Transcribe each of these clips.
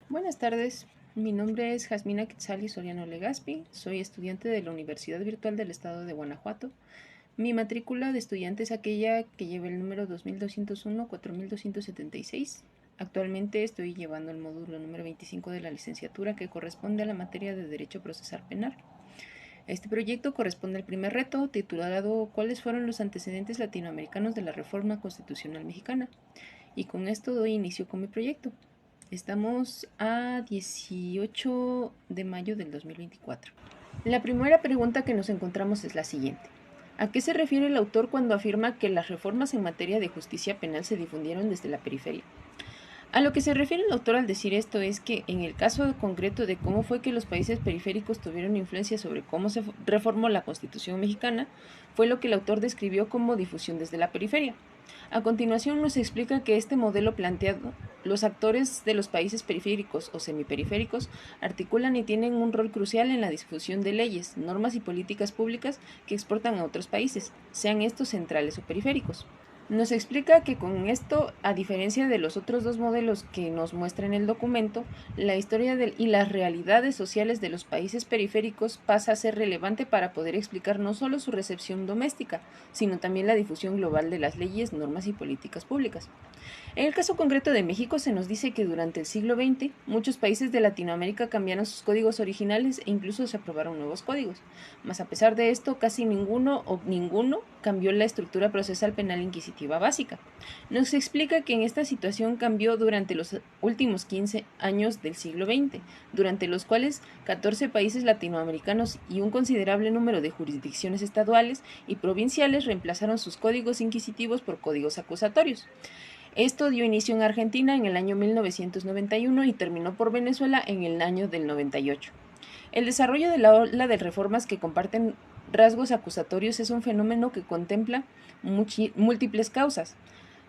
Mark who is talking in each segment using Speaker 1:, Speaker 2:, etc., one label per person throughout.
Speaker 1: Buenas tardes, mi nombre es Jasmina Quetzali Soriano Legaspi, soy estudiante de la Universidad Virtual del Estado de Guanajuato. Mi matrícula de estudiante es aquella que lleva el número 2201-4276. Actualmente estoy llevando el módulo número 25 de la licenciatura, que corresponde a la materia de Derecho Procesal Penal. Este proyecto corresponde al primer reto, titulado ¿Cuáles fueron los antecedentes latinoamericanos de la Reforma Constitucional Mexicana? Y con esto doy inicio con mi proyecto. Estamos a 18 de mayo del 2024. La primera pregunta que nos encontramos es la siguiente. ¿A qué se refiere el autor cuando afirma que las reformas en materia de justicia penal se difundieron desde la periferia? A lo que se refiere el autor al decir esto es que en el caso concreto de cómo fue que los países periféricos tuvieron influencia sobre cómo se reformó la Constitución mexicana, fue lo que el autor describió como difusión desde la periferia. A continuación nos explica que este modelo planteado, los actores de los países periféricos o semiperiféricos articulan y tienen un rol crucial en la difusión de leyes, normas y políticas públicas que exportan a otros países, sean estos centrales o periféricos. Nos explica que con esto, a diferencia de los otros dos modelos que nos muestra en el documento, la historia y las realidades sociales de los países periféricos pasa a ser relevante para poder explicar no solo su recepción doméstica, sino también la difusión global de las leyes, normas y políticas públicas. En el caso concreto de México se nos dice que durante el siglo XX muchos países de Latinoamérica cambiaron sus códigos originales e incluso se aprobaron nuevos códigos, mas a pesar de esto casi ninguno cambió la estructura procesal penal inquisitiva básica. Nos explica que en esta situación cambió durante los últimos 15 años del siglo XX, durante los cuales 14 países latinoamericanos y un considerable número de jurisdicciones estaduales y provinciales reemplazaron sus códigos inquisitivos por códigos acusatorios. Esto dio inicio en Argentina en el año 1991 y terminó por Venezuela en el año del 98. El desarrollo de la ola de reformas que comparten rasgos acusatorios es un fenómeno que contempla múltiples causas.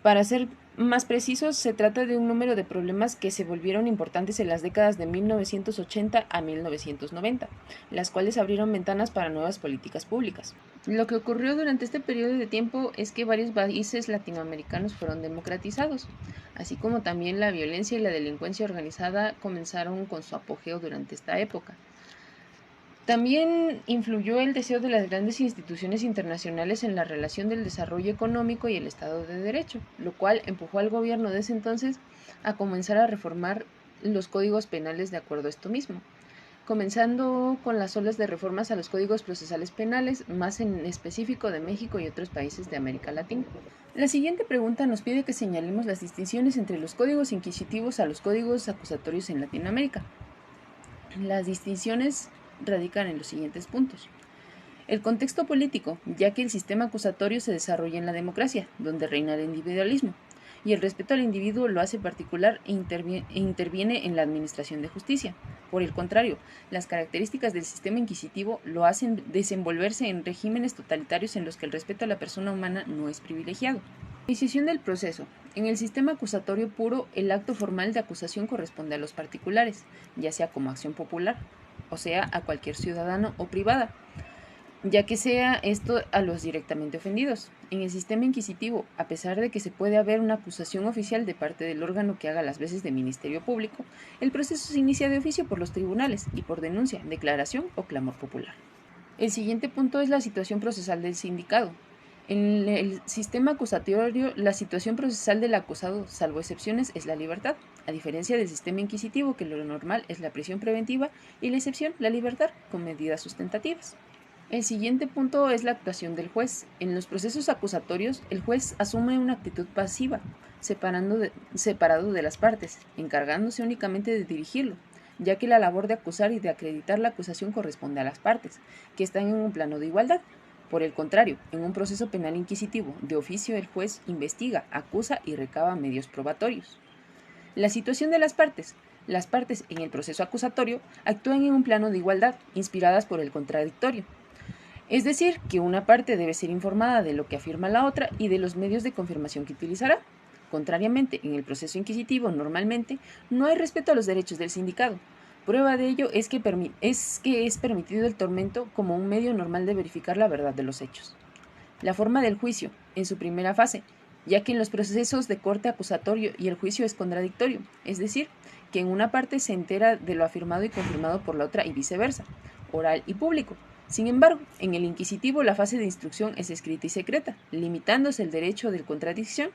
Speaker 1: Para ser más precisos, se trata de un número de problemas que se volvieron importantes en las décadas de 1980 a 1990, las cuales abrieron ventanas para nuevas políticas públicas. Lo que ocurrió durante este periodo de tiempo es que varios países latinoamericanos fueron democratizados, así como también la violencia y la delincuencia organizada comenzaron con su apogeo durante esta época. También influyó el deseo de las grandes instituciones internacionales en la relación del desarrollo económico y el Estado de Derecho, lo cual empujó al gobierno de ese entonces a comenzar a reformar los códigos penales de acuerdo a esto mismo, comenzando con las olas de reformas a los códigos procesales penales, más en específico de México y otros países de América Latina. La siguiente pregunta nos pide que señalemos las distinciones entre los códigos inquisitivos a los códigos acusatorios en Latinoamérica. Las distinciones radican en los siguientes puntos. El contexto político, ya que el sistema acusatorio se desarrolla en la democracia, donde reina el individualismo, y el respeto al individuo lo hace particular e interviene en la administración de justicia. Por el contrario, las características del sistema inquisitivo lo hacen desenvolverse en regímenes totalitarios en los que el respeto a la persona humana no es privilegiado. Iniciación del proceso. En el sistema acusatorio puro, el acto formal de acusación corresponde a los particulares, ya sea como acción popular, o sea, a cualquier ciudadano o privada, ya que sea esto a los directamente ofendidos. En el sistema inquisitivo, a pesar de que se puede haber una acusación oficial de parte del órgano que haga las veces de Ministerio Público, el proceso se inicia de oficio por los tribunales y por denuncia, declaración o clamor popular. El siguiente punto es la situación procesal del sindicado. En el sistema acusatorio, la situación procesal del acusado, salvo excepciones, es la libertad, a diferencia del sistema inquisitivo, que lo normal es la prisión preventiva y la excepción, la libertad, con medidas sustentativas. El siguiente punto es la actuación del juez. En los procesos acusatorios, el juez asume una actitud pasiva, separado de las partes, encargándose únicamente de dirigirlo, ya que la labor de acusar y de acreditar la acusación corresponde a las partes, que están en un plano de igualdad. Por el contrario, en un proceso penal inquisitivo, de oficio el juez investiga, acusa y recaba medios probatorios. La situación de las partes. Las partes en el proceso acusatorio actúan en un plano de igualdad, inspiradas por el contradictorio. Es decir, que una parte debe ser informada de lo que afirma la otra y de los medios de confirmación que utilizará. Contrariamente, en el proceso inquisitivo, normalmente, no hay respeto a los derechos del sindicado. Prueba de ello es que es permitido el tormento como un medio normal de verificar la verdad de los hechos. La forma del juicio, en su primera fase, ya que en los procesos de corte acusatorio y el juicio es contradictorio, es decir, que en una parte se entera de lo afirmado y confirmado por la otra y viceversa, oral y público. Sin embargo, en el inquisitivo la fase de instrucción es escrita y secreta, limitándose el derecho de contradicción,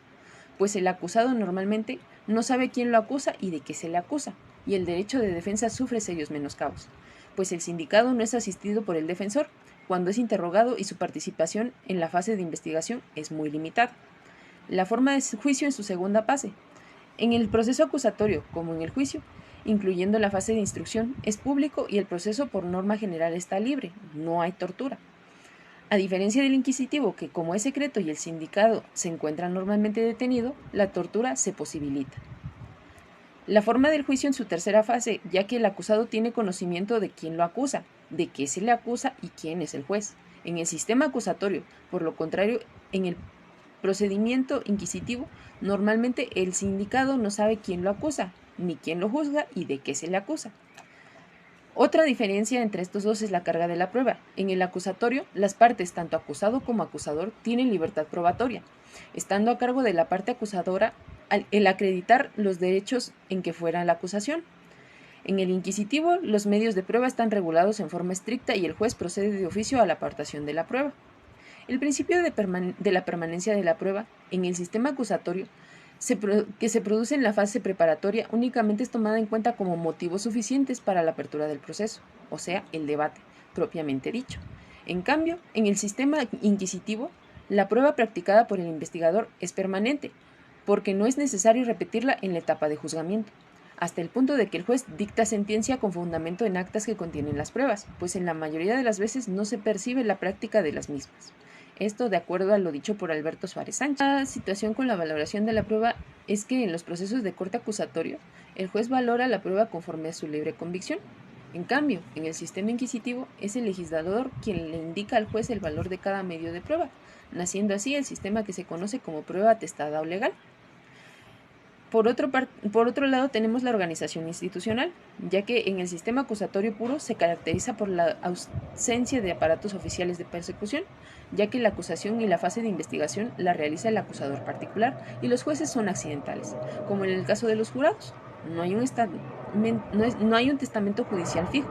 Speaker 1: pues el acusado normalmente no sabe quién lo acusa y de qué se le acusa, y el derecho de defensa sufre serios menoscabos, pues el sindicado no es asistido por el defensor cuando es interrogado y su participación en la fase de investigación es muy limitada. La forma de juicio en su segunda fase. En el proceso acusatorio, como en el juicio, incluyendo la fase de instrucción, es público y el proceso por norma general está libre, no hay tortura. A diferencia del inquisitivo, que como es secreto y el sindicado se encuentra normalmente detenido, la tortura se posibilita. La forma del juicio en su tercera fase, ya que el acusado tiene conocimiento de quién lo acusa, de qué se le acusa y quién es el juez. En el sistema acusatorio, por lo contrario, en el procedimiento inquisitivo, normalmente el sindicado no sabe quién lo acusa, ni quién lo juzga y de qué se le acusa. Otra diferencia entre estos dos es la carga de la prueba. En el acusatorio, las partes, tanto acusado como acusador, tienen libertad probatoria, estando a cargo de la parte acusadora el acreditar los derechos en que fuera la acusación. En el inquisitivo, los medios de prueba están regulados en forma estricta y el juez procede de oficio a la apartación de la prueba. El principio de la permanencia de la prueba en el sistema acusatorio que se produce en la fase preparatoria únicamente es tomada en cuenta como motivos suficientes para la apertura del proceso, o sea, el debate, propiamente dicho. En cambio, en el sistema inquisitivo, la prueba practicada por el investigador es permanente, porque no es necesario repetirla en la etapa de juzgamiento, hasta el punto de que el juez dicta sentencia con fundamento en actas que contienen las pruebas, pues en la mayoría de las veces no se percibe la práctica de las mismas. Esto de acuerdo a lo dicho por Alberto Suárez Sánchez. La situación con la valoración de la prueba es que en los procesos de corte acusatorio, el juez valora la prueba conforme a su libre convicción. En cambio, en el sistema inquisitivo, es el legislador quien le indica al juez el valor de cada medio de prueba, naciendo así el sistema que se conoce como prueba atestada o legal. Por otro lado, tenemos la organización institucional, ya que en el sistema acusatorio puro se caracteriza por la ausencia de aparatos oficiales de persecución, ya que la acusación y la fase de investigación la realiza el acusador particular y los jueces son accidentales, como en el caso de los jurados. No hay un testamento judicial fijo.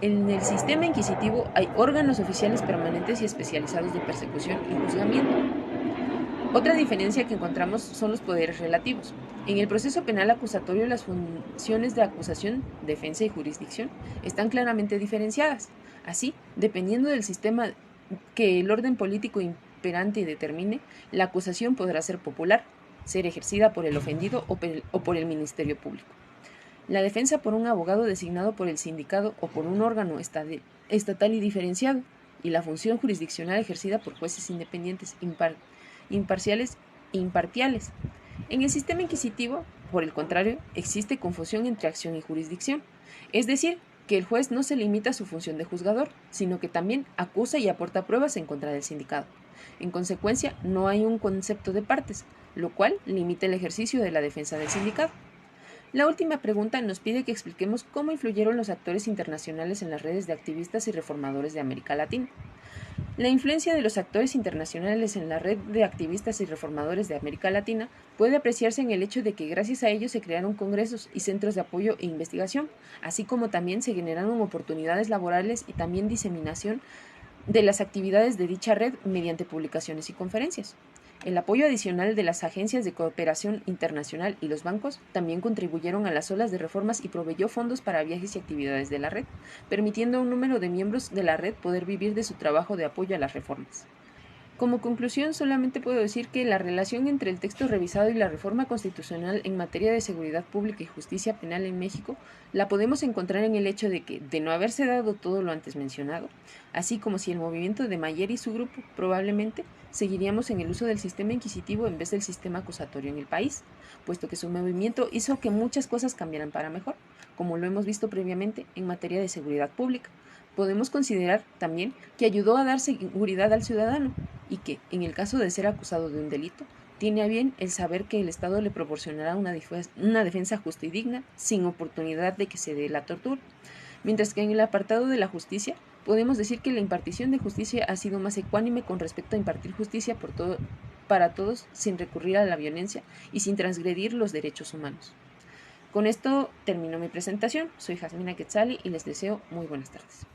Speaker 1: En el sistema inquisitivo hay órganos oficiales permanentes y especializados de persecución y juzgamiento. Otra diferencia que encontramos son los poderes relativos. En el proceso penal acusatorio, las funciones de acusación, defensa y jurisdicción están claramente diferenciadas. Así, dependiendo del sistema que el orden político imperante determine, la acusación podrá ser popular, ser ejercida por el ofendido o por el Ministerio Público. La defensa por un abogado designado por el sindicado o por un órgano estatal y diferenciado, y la función jurisdiccional ejercida por jueces independientes, imparciales e imparciales. En el sistema inquisitivo, por el contrario, existe confusión entre acción y jurisdicción, es decir, que el juez no se limita a su función de juzgador, sino que también acusa y aporta pruebas en contra del sindicado. En consecuencia, no hay un concepto de partes, lo cual limita el ejercicio de la defensa del sindicado. La última pregunta nos pide que expliquemos cómo influyeron los actores internacionales en las redes de activistas y reformadores de América Latina. La influencia de los actores internacionales en la red de activistas y reformadores de América Latina puede apreciarse en el hecho de que gracias a ellos se crearon congresos y centros de apoyo e investigación, así como también se generaron oportunidades laborales y también diseminación de las actividades de dicha red mediante publicaciones y conferencias. El apoyo adicional de las agencias de cooperación internacional y los bancos también contribuyeron a las olas de reformas y proveyó fondos para viajes y actividades de la red, permitiendo a un número de miembros de la red poder vivir de su trabajo de apoyo a las reformas. Como conclusión, solamente puedo decir que la relación entre el texto revisado y la reforma constitucional en materia de seguridad pública y justicia penal en México la podemos encontrar en el hecho de que, de no haberse dado todo lo antes mencionado, así como si el movimiento de Mayer y su grupo, probablemente seguiríamos en el uso del sistema inquisitivo en vez del sistema acusatorio en el país, puesto que su movimiento hizo que muchas cosas cambiaran para mejor, como lo hemos visto previamente en materia de seguridad pública. Podemos considerar también que ayudó a dar seguridad al ciudadano y que, en el caso de ser acusado de un delito, tiene a bien el saber que el Estado le proporcionará una defensa justa y digna, sin oportunidad de que se dé la tortura. Mientras que en el apartado de la justicia, podemos decir que la impartición de justicia ha sido más ecuánime con respecto a impartir justicia para todos sin recurrir a la violencia y sin transgredir los derechos humanos. Con esto termino mi presentación. Soy Jasmina Quetzali y les deseo muy buenas tardes.